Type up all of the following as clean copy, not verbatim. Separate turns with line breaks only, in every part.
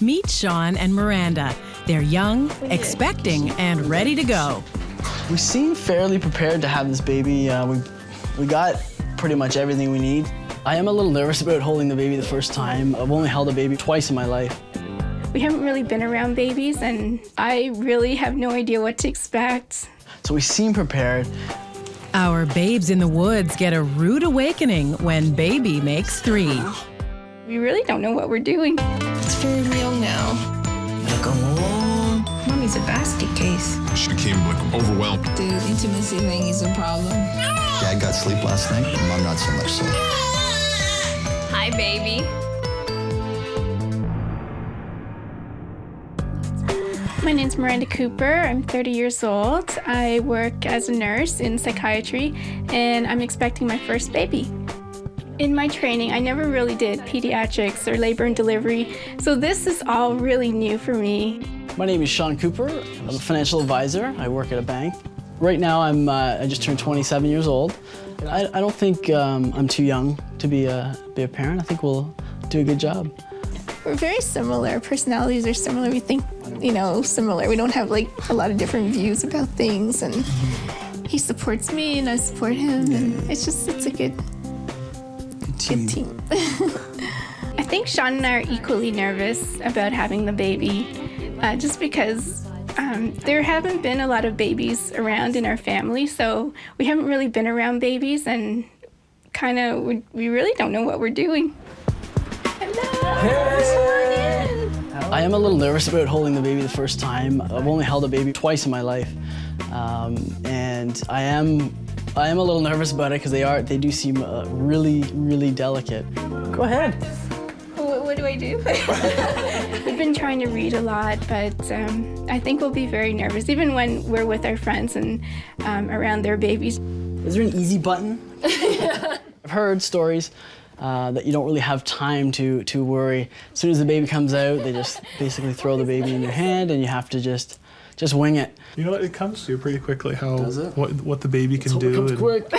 Meet Shawn and Miranda. They're young, expecting, and ready to go.
We seem fairly prepared to have this baby. We got pretty much everything we need. I am a little nervous about holding the baby the first time. I've only held a baby twice in my life.
We haven't really been around babies, and I really have no idea what to expect.
So we seem prepared.
Our babes in the woods get a rude awakening when baby makes 3.
We really don't know what we're doing.
It's very real now. Mommy's a basket case.
She became like overwhelmed.
The intimacy thing is a problem.
Dad got sleep last night, and Mom not so much sleep.
Hi, baby.
My name's Miranda Cooper. I'm 30 years old. I work as a nurse in psychiatry, and I'm expecting my first baby. In my training, I never really did pediatrics or labor and delivery, so this is all really new for me.
My name is Shawn Cooper. I'm a financial advisor. I work at a bank. Right now, I just turned 27 years old. I don't think I'm too young to be a parent. I think we'll do a good job.
We're very similar. Our personalities are similar. We think, similar. We don't have like a lot of different views about things, and he supports me and I support him, and it's a good team. I think Shawn and I are equally nervous about having the baby, just because there haven't been a lot of babies around in our family, so we haven't really been around babies, and we really don't know what we're doing.
I am a little nervous about holding the baby the first time. I've only held a baby twice in my life, and I am a little nervous about it because they do seem really, really delicate. Go ahead.
What do I do? We've been trying to read a lot, but I think we'll be very nervous, even when we're with our friends and around their babies.
Is there an easy button? I've heard stories that you don't really have time to worry. As soon as the baby comes out, they just basically throw the baby in your hand, and you have to just wing it.
You know what? It comes to you pretty quickly
Does it?
What the baby can do.
It comes quick.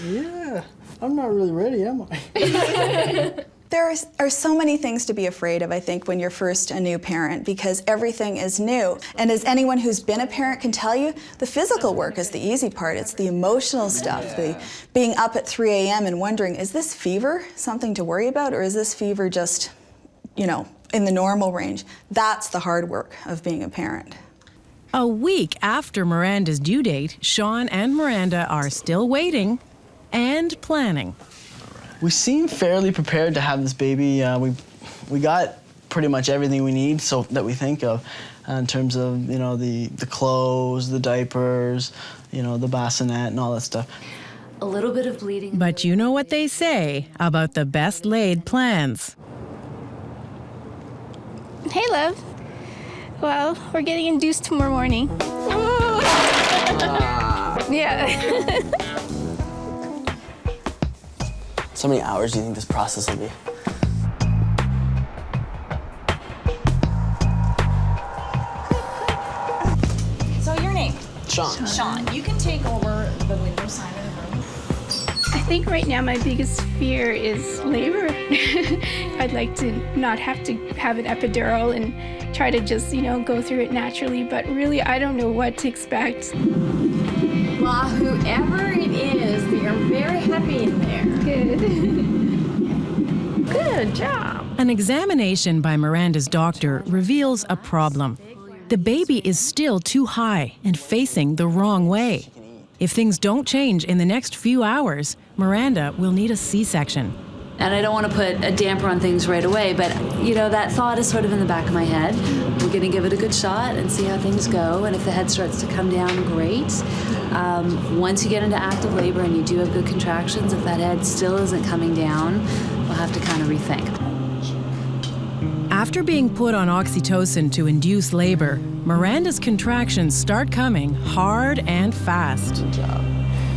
Yeah, I'm not really ready, am I?
There are so many things to be afraid of, I think, when you're first a new parent, because everything is new. And as anyone who's been a parent can tell you, the physical work is the easy part. It's the emotional stuff, the being up at 3 a.m. and wondering, is this fever something to worry about, or is this fever just, in the normal range? That's the hard work of being a parent.
A week after Miranda's due date, Shawn and Miranda are still waiting and planning.
We seem fairly prepared to have this baby. We got pretty much everything we need, so that we think of, in terms of the clothes, the diapers, the bassinet, and all that stuff.
A little bit of bleeding.
But you know what they say about the best laid plans.
Hey, love. Well, we're getting induced tomorrow morning. Yeah.
So many hours do you think this process will be?
So your name?
Shawn.
Shawn. You can take over the window side of the room.
I think right now my biggest fear is labor. I'd like to not have to have an epidural and try to just, go through it naturally, but really I don't know what to expect.
Well, whoever it is, they are very happy in there.
Good.
Good job.
An examination by Miranda's doctor reveals a problem. The baby is still too high and facing the wrong way. If things don't change in the next few hours, Miranda will need a C-section.
And I don't want to put a damper on things right away, but that thought is sort of in the back of my head. We're going to give it a good shot and see how things go. And if the head starts to come down, great. Once you get into active labor and you do have good contractions, if that head still isn't coming down, we'll have to kind of rethink.
After being put on oxytocin to induce labor, Miranda's contractions start coming hard and fast.
Good job.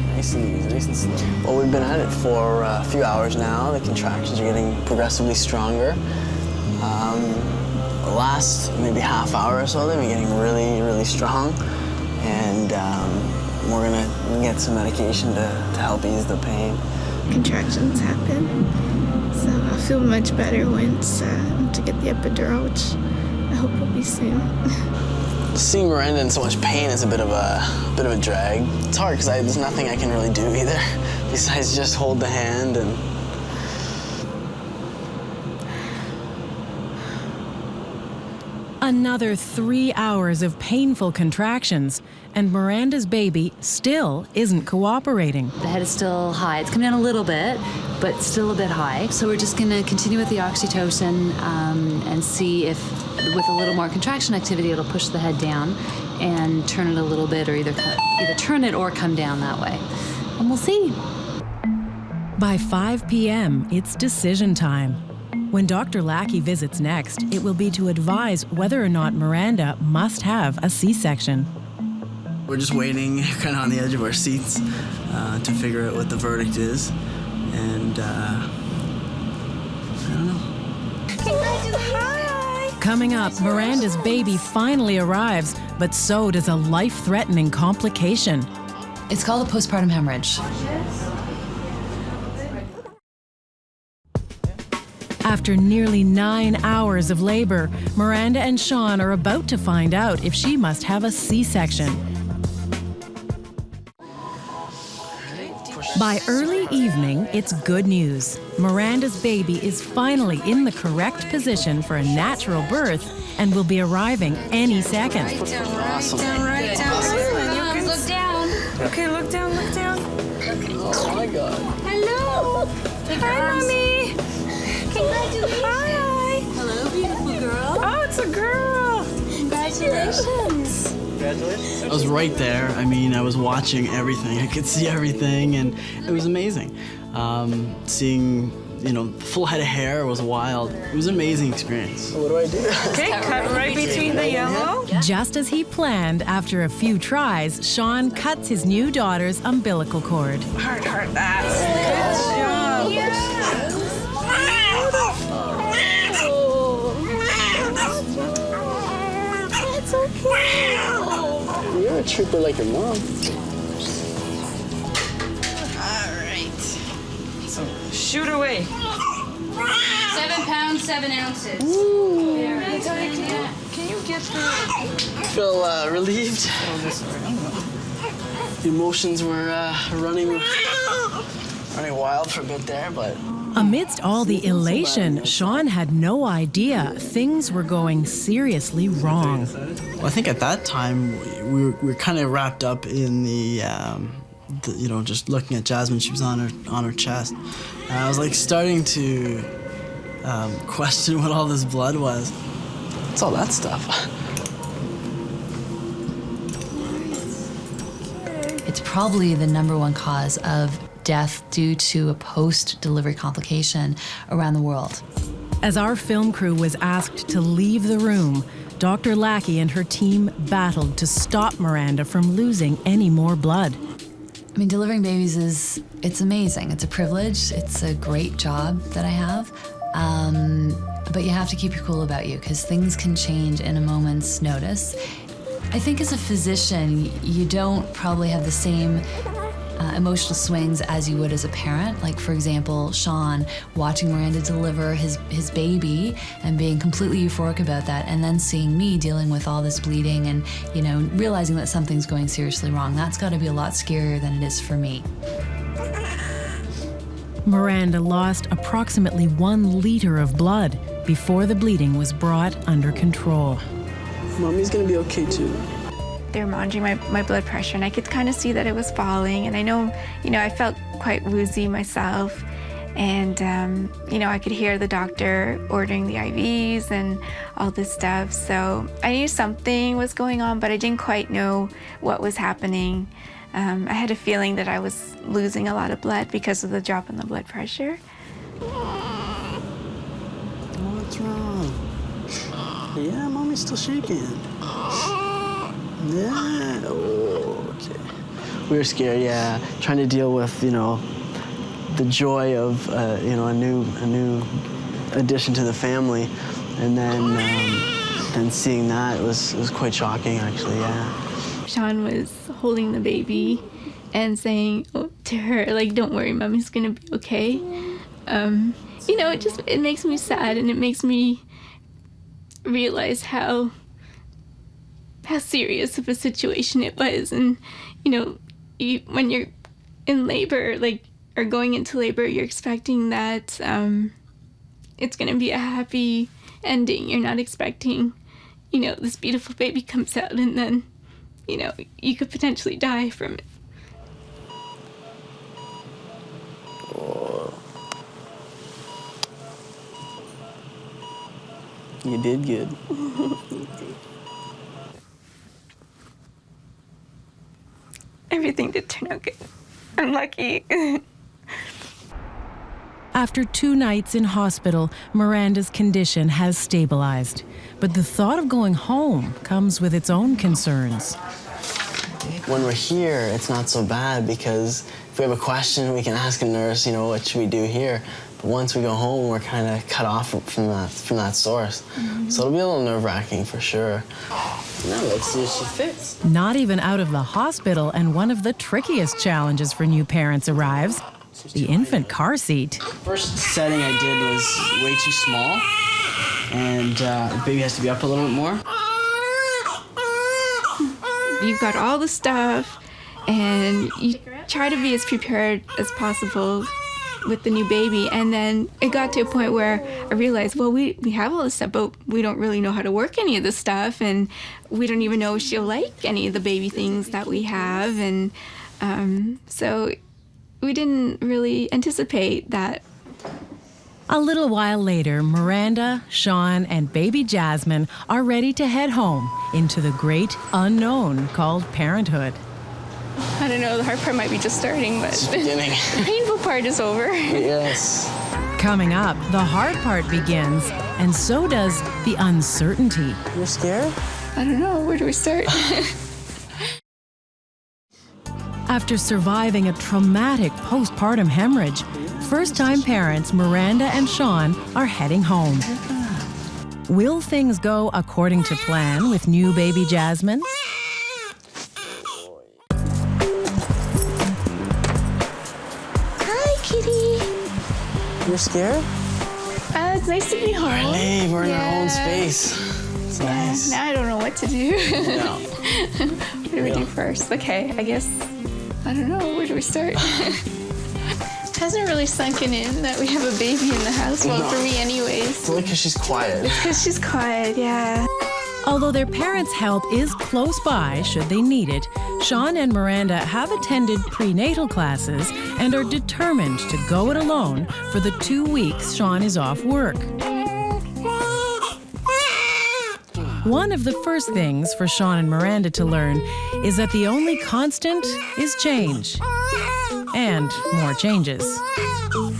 Nice and easy, nice and slow. Well, we've been at it for a few hours now. The contractions are getting progressively stronger. The last maybe half hour or so, they've been getting really, really strong. And we're gonna get some medication to help ease the pain.
Contractions happen, so feel much better once to get the epidural, which I hope will be soon.
Seeing Miranda in so much pain is a bit of a drag. It's hard because there's nothing I can really do either, besides just hold the hand and.
Another 3 hours of painful contractions, and Miranda's baby still isn't cooperating.
The head is still high. It's come down a little bit, but still a bit high. So we're just gonna continue with the oxytocin and see if, with a little more contraction activity, it'll push the head down and turn it a little bit, or either turn it or come down that way. And we'll see.
By 5 p.m., it's decision time. When Dr. Lackey visits next, it will be to advise whether or not Miranda must have a C-section.
We're just waiting, kind of on the edge of our seats, to figure out what the verdict is. And, I don't know.
Coming up, Miranda's baby finally arrives, but so does a life-threatening complication.
It's called a postpartum hemorrhage.
After nearly 9 hours of labor, Miranda and Shawn are about to find out if she must have a C-section. By early evening, it's good news. Miranda's baby is finally in the correct position for a natural birth and will be arriving any second.
Awesome.
Right down. Look down. Okay, look down, look down.
Oh my God.
Hello. Hi, Mommy. Congratulations. Hi.
Hello, beautiful girl.
Oh, it's a girl.
Congratulations.
I was right there. I mean, I was watching everything. I could see everything, and it was amazing. Seeing, full head of hair was wild. It was an amazing experience. What do I do?
Okay, cut right between the yellow.
Just as he planned, after a few tries, Shawn cuts his new daughter's umbilical cord.
Hard. That's good job.
It's okay.
You're a trooper like your mom.
Shoot away.
7 pounds, 7 ounces.
Ooh.
Can you get the...
Feel relieved. The emotions were running wild for a bit there, but...
Amidst all the elation, Shawn had no idea things were going seriously wrong.
Well, I think at that time, we were kind of wrapped up in the just looking at Jasmine. She was on her chest. And I was like starting to question what all this blood was. What's all that stuff?
It's probably the #1 cause of death due to a post-delivery complication around the world.
As our film crew was asked to leave the room, Dr. Lackey and her team battled to stop Miranda from losing any more blood.
I mean, delivering babies it's amazing. It's a privilege. It's a great job that I have. But you have to keep your cool about you because things can change in a moment's notice. I think as a physician, you don't probably have the same emotional swings as you would as a parent. Like, for example, Shawn watching Miranda deliver his baby and being completely euphoric about that, and then seeing me dealing with all this bleeding and, realizing that something's going seriously wrong. That's got to be a lot scarier than it is for me.
Miranda lost approximately 1 liter of blood before the bleeding was brought under control.
Mommy's gonna be okay too.
They were monitoring my blood pressure, and I could kind of see that it was falling. And I know, I felt quite woozy myself. And, I could hear the doctor ordering the IVs and all this stuff. So I knew something was going on, but I didn't quite know what was happening. I had a feeling that I was losing a lot of blood because of the drop in the blood pressure.
What's wrong? Yeah, Mommy's still shaking. Yeah, okay. We were scared, yeah. Trying to deal with, the joy of, a new addition to the family. And then seeing that was quite shocking, actually, yeah.
Shawn was holding the baby and saying to her, like, don't worry, Mommy's gonna be okay. you know, it makes me sad, and it makes me realize how serious of a situation it was. And, you know, when you're in labor, like, or going into labor, you're expecting that it's going to be a happy ending. You're not expecting, you know, this beautiful baby comes out and then, you know, you could potentially die from it.
You did good.
Everything did turn out good. I'm lucky.
After 2 nights in hospital, Miranda's condition has stabilized. But the thought of going home comes with its own concerns.
When we're here, it's not so bad because if we have a question, we can ask a nurse, you know, what should we do here? But once we go home, we're kind of cut off from that source. So it'll be a little nerve-wracking for sure. Now let's see if she fits.
Not even out of the hospital, and one of the trickiest challenges for new parents arrives: the infant car seat.
First setting I did was way too small, and the baby has to be up a little bit more.
You've got all the stuff, and you try to be as prepared as possible with the new baby. And then it got to a point where I realized, well, we have all this stuff, but we don't really know how to work any of this stuff, and we don't even know if she'll like any of the baby things that we have. And so we didn't really anticipate that.
A little while later, Miranda, Shawn, and baby Jasmine are ready to head home into the great unknown called parenthood.
I don't know, the hard part might be just starting, but
It's beginning.
the painful part is over.
Yes.
Coming up, the hard part begins, and so does the uncertainty.
You're scared?
I don't know, where do we start?
After surviving a traumatic postpartum hemorrhage, first-time parents Miranda and Shawn are heading home. Will things go according to plan with new baby Jasmine?
Hi, kitty.
You're scared?
It's nice to be home.
Hey, we're in our own space. It's nice.
Now I don't know what to do.
No.
What do we do first? Okay, I guess, I don't know, where do we start? It hasn't really sunken in that we have a baby in the house. Well, for me anyways.
It's only because she's quiet.
It's because she's quiet, yeah.
Although their parents' help is close by should they need it, Shawn and Miranda have attended prenatal classes and are determined to go it alone for the 2 weeks Shawn is off work. One of the first things for Shawn and Miranda to learn is that the only constant is change. And more changes.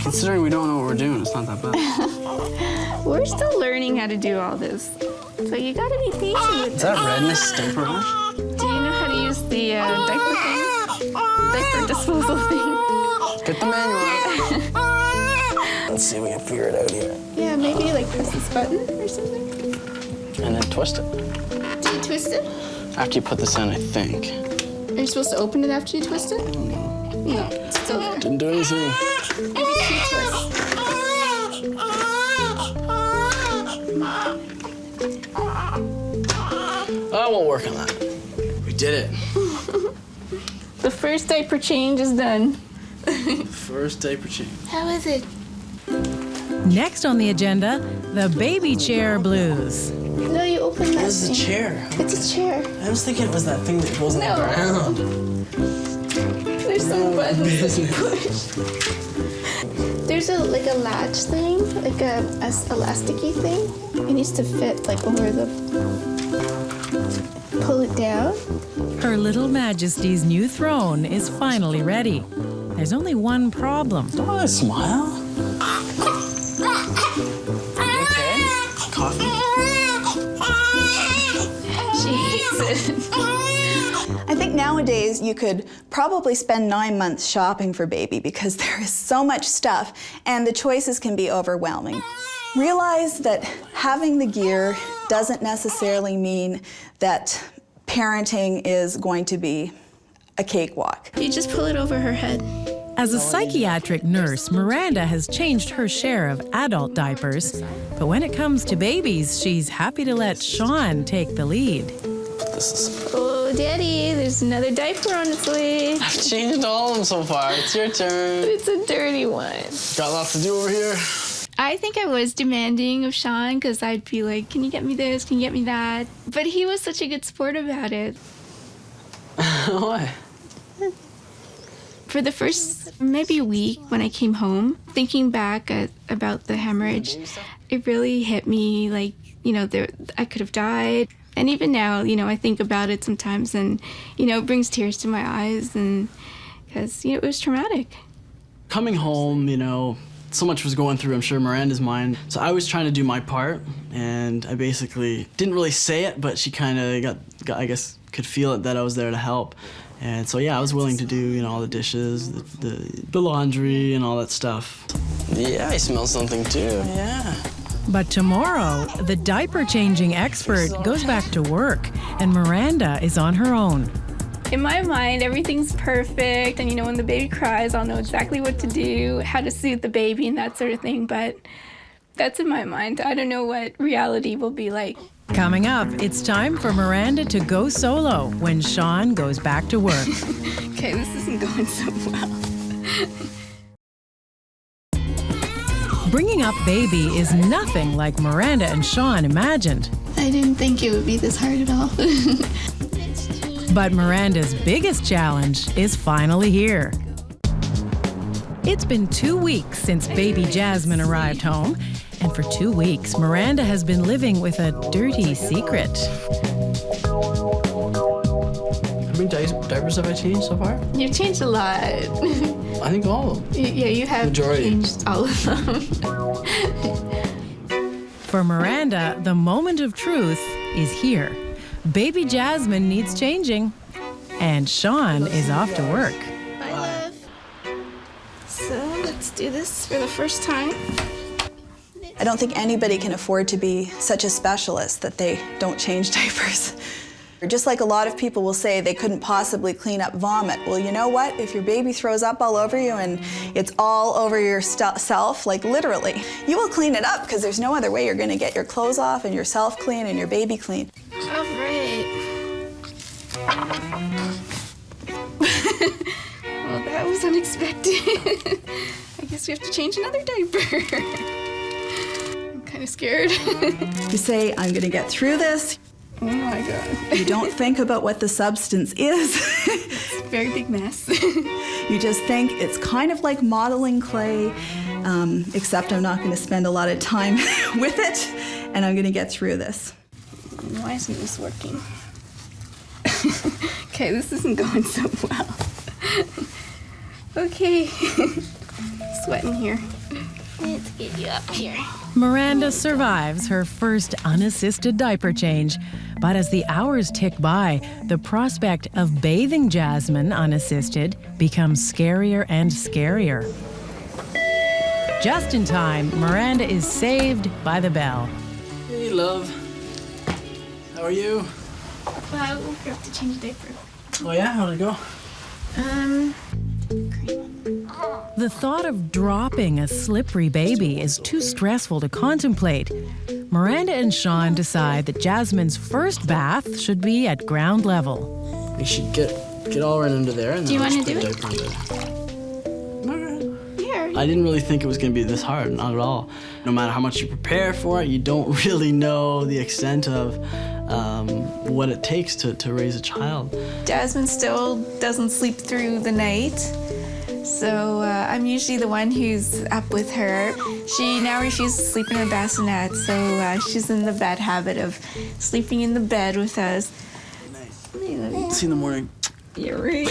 Considering we don't know what we're doing, it's not that bad.
We're still learning how to do all this. So you gotta be patient with
Is that redness diaper rash?
Do you know how to use the diaper thing? Diaper disposal thing?
Get the manual out. Let's see if we can figure it out here.
Yeah, maybe like press this button or something.
And then twist it.
Do you twist it?
After you put this in, I think.
Are you supposed to open it after you twist it? No, it's still there.
Didn't do anything.
Maybe 2 twists.
Oh, we'll work on that. We did it.
The first diaper change is done.
First diaper change.
How is it?
Next on the agenda, the baby chair blues.
No, you open that.
This is a chair.
It's a chair.
I was thinking it was that thing that goes in the ground.
There's some buttons that you push. There's a latch thing, like a elasticy thing. It needs to fit like over the. Pull it down.
Her little Majesty's new throne is finally ready. There's only one problem.
Oh, smile. Are you okay? Coffee?
She hates it.
I think nowadays you could probably spend 9 months shopping for baby because there is so much stuff and the choices can be overwhelming. Realize that having the gear doesn't necessarily mean that parenting is going to be a cakewalk.
You just pull it over her head.
As a psychiatric nurse, Miranda has changed her share of adult diapers. But when it comes to babies, she's happy to let Shawn take the lead.
Oh, Daddy, there's another diaper on its way.
I've changed all of them so far. It's your turn.
It's a dirty one.
Got lots to do over here.
I think I was demanding of Shawn because I'd be like, can you get me this? Can you get me that? But he was such a good sport about it.
Why?
For the first maybe week when I came home, thinking back about the hemorrhage, it really hit me like, I could have died. And even now, I think about it sometimes and, it brings tears to my eyes and because, it was traumatic.
Coming home, so much was going through, I'm sure, Miranda's mind. So I was trying to do my part, and I basically didn't really say it, but she kind of got, I guess, could feel it that I was there to help. And so, yeah, I was willing to do, all the dishes, the laundry, and all that stuff. Yeah, I smell something, too. Yeah.
But tomorrow, the diaper-changing expert goes back to work, and Miranda is on her own.
In my mind, everything's perfect, and when the baby cries, I'll know exactly what to do, how to soothe the baby, and that sort of thing, but that's in my mind. I don't know what reality will be like.
Coming up, it's time for Miranda to go solo when Shawn goes back to work.
Okay, this isn't going so well.
Bringing up baby is nothing like Miranda and Shawn imagined.
I didn't think it would be this hard at all.
But Miranda's biggest challenge is finally here. It's been 2 weeks since baby Jasmine arrived home, and for 2 weeks, Miranda has been living with a dirty secret.
How many diapers have I changed so far?
You've changed a lot.
I think all of them.
Yeah, you have changed all of them.
For Miranda, the moment of truth is here. Baby Jasmine needs changing, and Shawn is off to work.
Bye, love. So let's do this for the first time.
I don't think anybody can afford to be such a specialist that they don't change diapers. Just like a lot of people will say they couldn't possibly clean up vomit. Well, you know what? If your baby throws up all over you and it's all over yourself, like literally, you will clean it up because there's no other way you're going to get your clean and yourself clean and your baby clean.
All right. Well, that was unexpected. I guess we have to change another diaper. I'm kind of scared.
You say, I'm going to get through this.
Oh my God.
You don't think about what the substance is.
It's a very big mess.
You just think it's kind of like modeling clay, except I'm not going to spend a lot of time with it, and I'm going to get through this.
Why isn't this working? Okay, this isn't going so well. Okay, sweating here. Let's get you up here.
Miranda survives her first unassisted diaper change, but as the hours tick by, the prospect of bathing Jasmine unassisted becomes scarier and scarier. Just in time, Miranda is saved by the bell.
Hey, love. How are you?
Well, we have to change diaper.
Oh, yeah? How'd it go?
The thought of dropping a slippery baby is too stressful to contemplate. Miranda and Shawn decide that Jasmine's first bath should be at ground level.
You should get all right under there. And
do you want to do
it?
Here.
I didn't really think it was going to be this hard, not at all. No matter how much you prepare for it, you don't really know the extent of what it takes to raise a child.
Jasmine still doesn't sleep through the night. So I'm usually the one who's up with her. She now refuses to sleep in her bassinet, so she's in the bad habit of sleeping in the bed with us.
Nice. See you in the morning.
You're right.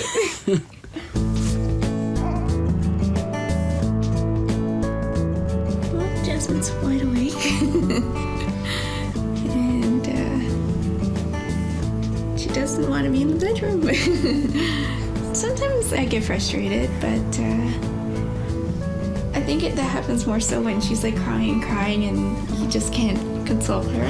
Well, Jasmine's wide awake. And she doesn't want to be in the bedroom. Sometimes I get frustrated, but I think that happens more so when she's like crying and you just can't console her.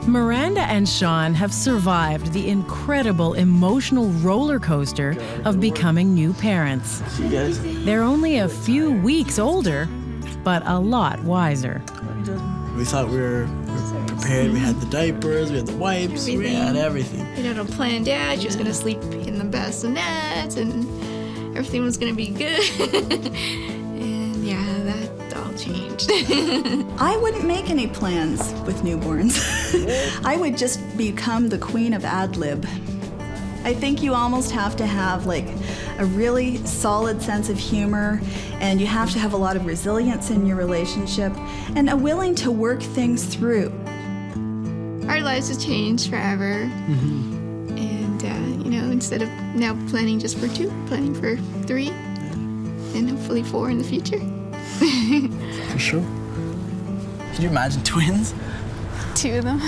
Miranda and Shawn have survived the incredible emotional roller coaster of becoming new parents.
See you guys.
They're only a few weeks older, but a lot wiser.
We thought we were prepared. We had the diapers, we had the wipes, we had everything.
We had it all planned out. She was going to sleep in the bassinets and everything was going to be good. And yeah, that all changed.
I wouldn't make any plans with newborns. I would just become the queen of ad lib. I think you almost have to have like a really solid sense of humor, and you have to have a lot of resilience in your relationship and a willing to work things through.
Our lives have changed forever. And, you know, instead of now planning just for 2, planning for 3, and hopefully 4 in the future.
For sure. Could you imagine twins?
2 of them.